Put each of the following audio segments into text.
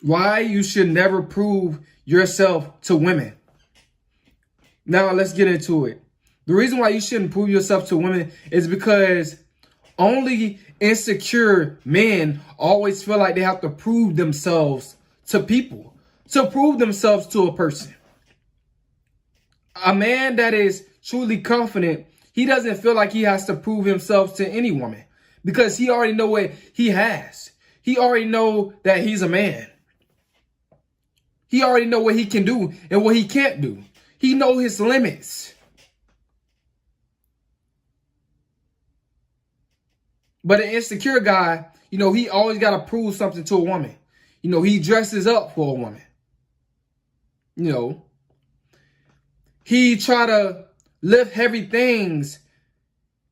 Why you should never prove yourself to women. Now let's get into it. The reason why you shouldn't prove yourself to women is because only insecure men always feel like they have to prove themselves to people, to prove themselves to a person. A man that is truly confident, he doesn't feel like he has to prove himself to any woman because he already know what he has. He already know that he's a man. He already know what he can do and what he can't do. He know his limits. But an insecure guy, he always got to prove something to a woman. He dresses up for a woman. He try to lift heavy things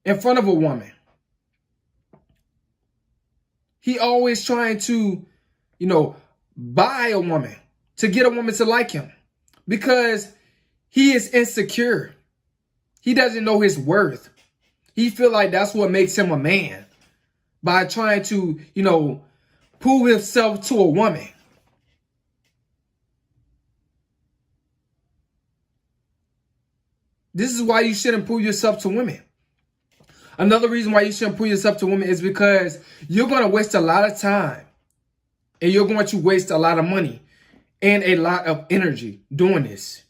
in front of a woman. He always trying to, buy a woman, to get a woman to like him because he is insecure. He doesn't know his worth. He feel like that's what makes him a man by trying to, prove himself to a woman. This is why you shouldn't prove yourself to women. Another reason why you shouldn't prove yourself to women is because you're going to waste a lot of time and you're going to waste a lot of money and a lot of energy doing this.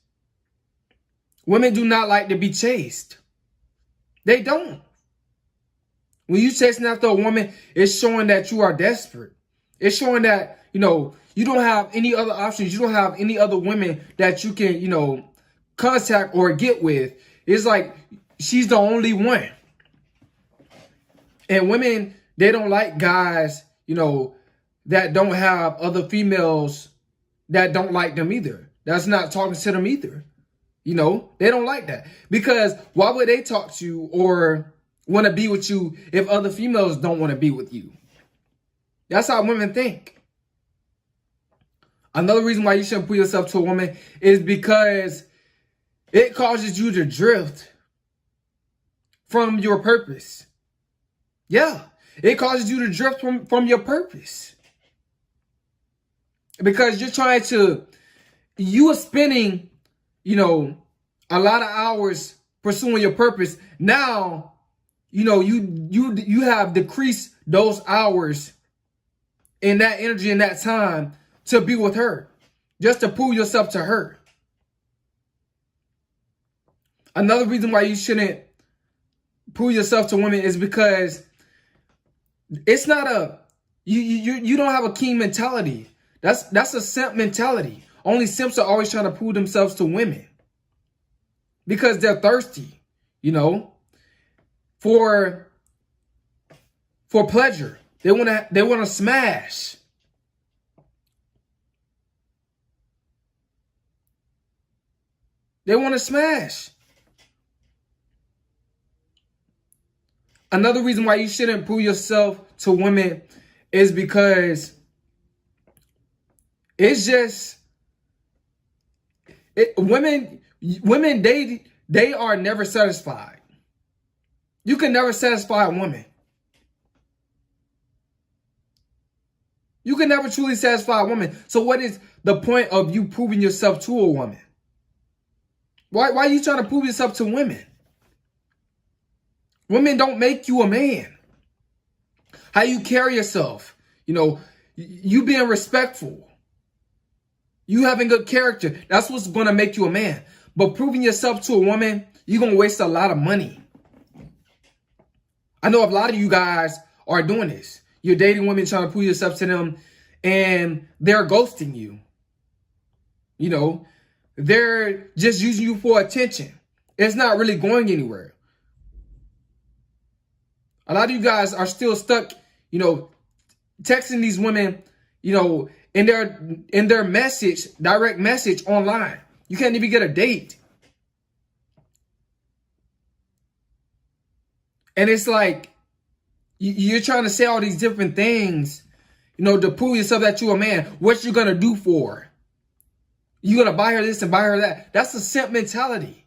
Women do not like to be chased. They don't. When you're chasing after a woman, it's showing that you are desperate. It's showing that, you don't have any other options. You don't have any other women that you can, contact or get with. It's like she's the only one. And women, they don't like guys, that don't have other females that don't like them either. That's not talking to them either. They don't like that. Because why would they talk to you or want to be with you if other females don't want to be with you? That's how women think. Another reason why you shouldn't put yourself to a woman is because it causes you to drift from your purpose. Yeah, it causes you to drift from your purpose. Because you are spending, a lot of hours pursuing your purpose. Now, you have decreased those hours and that energy and that time to be with her, just to prove yourself to her. Another reason why you shouldn't prove yourself to women is because it's not you don't have a king mentality. That's a simp mentality. Only simps are always trying to prove themselves to women because they're thirsty, for pleasure. They want to smash. They want to smash. Another reason why you shouldn't prove yourself to women is because it's just women they are never satisfied. You can never satisfy a woman. You can never truly satisfy a woman. So what is the point of you proving yourself to a woman? Why are you trying to prove yourself to women? Women don't make you a man. How you carry yourself, you being respectful, you having good character, that's what's going to make you a man. But proving yourself to a woman, you're going to waste a lot of money. I know a lot of you guys are doing this. You're dating women, trying to prove yourself to them, and they're ghosting you. They're just using you for attention. It's not really going anywhere. A lot of you guys are still stuck, texting these women, in their message, direct message online. You can't even get a date. And it's like, you're trying to say all these different things, to prove yourself that you're a man. What you going to do for her? You're going to buy her this and buy her that. That's a simp mentality.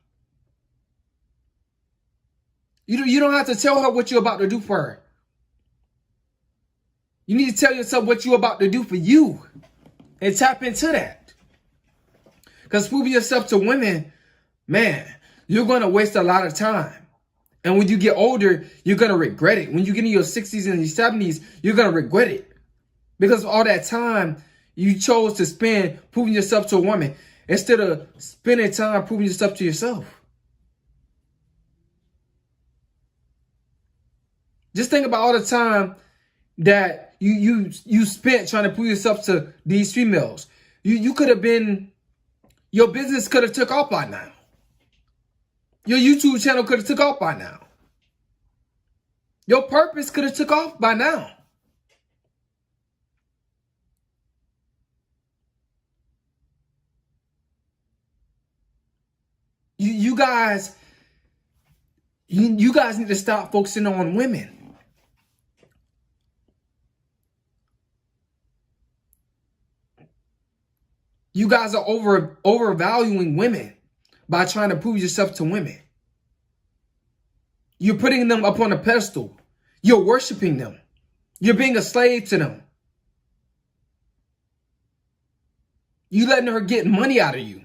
You don't have to tell her what you're about to do for her. You need to tell yourself what you're about to do for you. and tap into that. Because proving yourself to women, man, you're going to waste a lot of time. And when you get older, you're going to regret it. When you get in your 60s and your 70s, you're going to regret it. Because all that time you chose to spend proving yourself to a woman instead of spending time proving yourself to yourself. Just think about all the time that you spent trying to prove yourself to these females. You could have been, your business could have took off by now. Your YouTube channel could have took off by now. Your purpose could have took off by now. You guys need to stop focusing on women. You guys are overvaluing women by trying to prove yourself to women. You're putting them up on a pedestal. You're worshiping them. You're being a slave to them. You letting her get money out of you.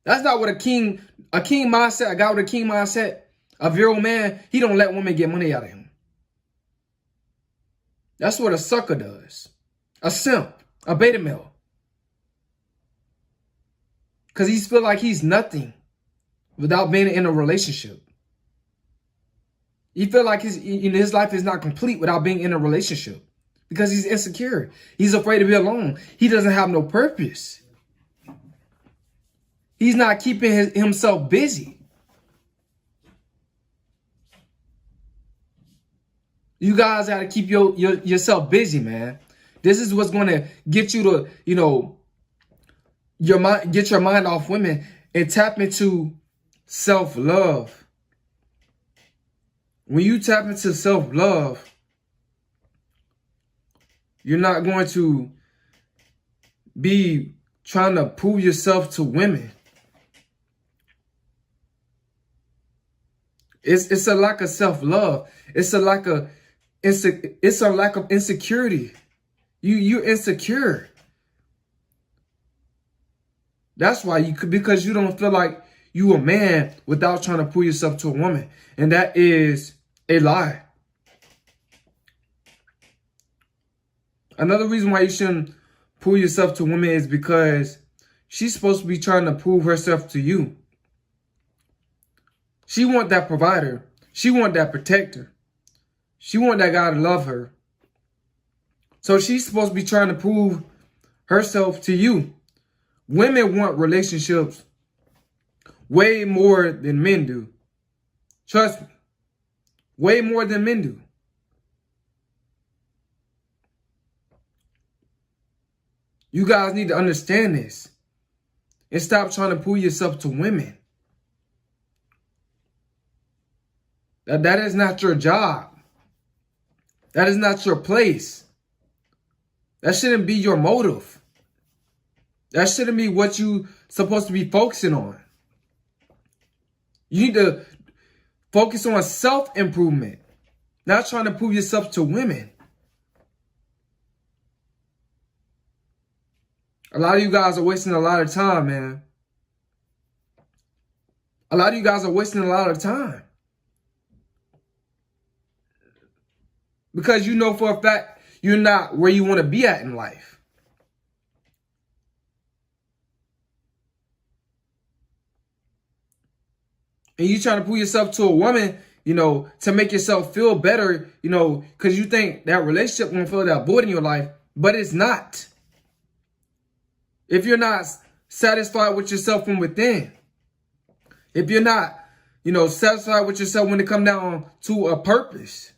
That's not what a king mindset, a guy with a king mindset, a virile man, he don't let women get money out of him. That's what a sucker does. A simp, a beta male. Because he feels like he's nothing without being in a relationship. He feels like his life is not complete without being in a relationship. Because he's insecure. He's afraid to be alone. He doesn't have no purpose. He's not keeping himself busy. You guys got to keep yourself busy, man. This is what's going to get you to, get your mind off women and tap into self-love. When you tap into self-love, you're not going to be trying to prove yourself to women. It's a lack of self-love. It's a lack of insecurity. You're insecure. That's why because you don't feel like you a man without trying to prove yourself to a woman. And that is a lie. Another reason why you shouldn't prove yourself to women is because she's supposed to be trying to prove herself to you. She want that provider. She want that protector. She want that guy to love her. So she's supposed to be trying to prove herself to you. Women want relationships way more than men do. Trust me. Way more than men do. You guys need to understand this. And stop trying to prove yourself to women. That is not your job. That is not your place. That shouldn't be your motive. That shouldn't be what you're supposed to be focusing on. You need to focus on self-improvement, not trying to prove yourself to women. A lot of you guys are wasting a lot of time, man. A lot of you guys are wasting a lot of time. Because you know for a fact you're not where you want to be at in life. And you trying to prove yourself to a woman, to make yourself feel better, because you think that relationship won't fill that void in your life, but it's not. If you're not satisfied with yourself from within, if you're not, satisfied with yourself when it comes down to a purpose,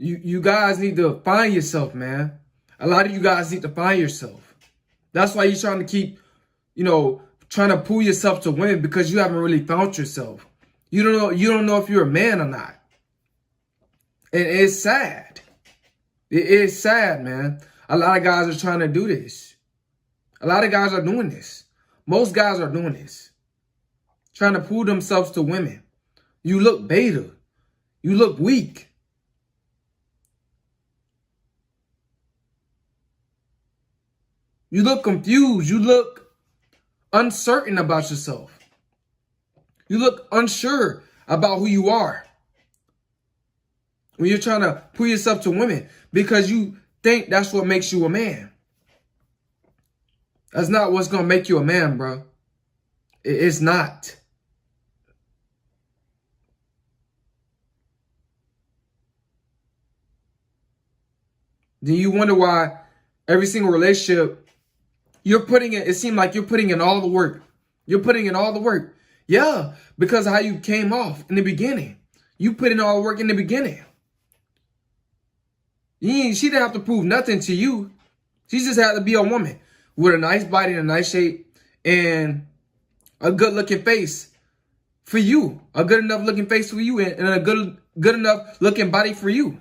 you guys need to find yourself, man. A lot of you guys need to find yourself. That's why you're trying to keep, trying to prove yourself to women, because you haven't really found yourself. You don't know if you're a man or not. And it's sad. It is sad, man. A lot of guys are trying to do this. A lot of guys are doing this. Most guys are doing this. trying to prove themselves to women. You look beta. You look weak. You look confused. You look uncertain about yourself. You look unsure about who you are when you're trying to prove yourself to women because you think that's what makes you a man. That's not what's going to make you a man, bro. It's not. Then you wonder why every single relationship you're putting in, it seems like you're putting in all the work. You're putting in all the work. Yeah, because of how you came off in the beginning. You put in all the work in the beginning. She didn't have to prove nothing to you. She just had to be a woman with a nice body and a nice shape and a good looking face for you. A good enough looking face for you and a good enough looking body for you.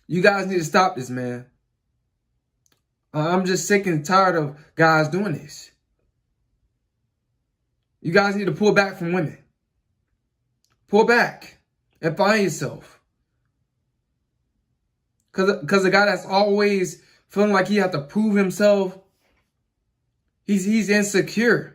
You guys need to stop this, man. I'm just sick and tired of guys doing this. You guys need to pull back from women. Pull back and find yourself. Because the guy that's always feeling like he has to prove himself, he's insecure.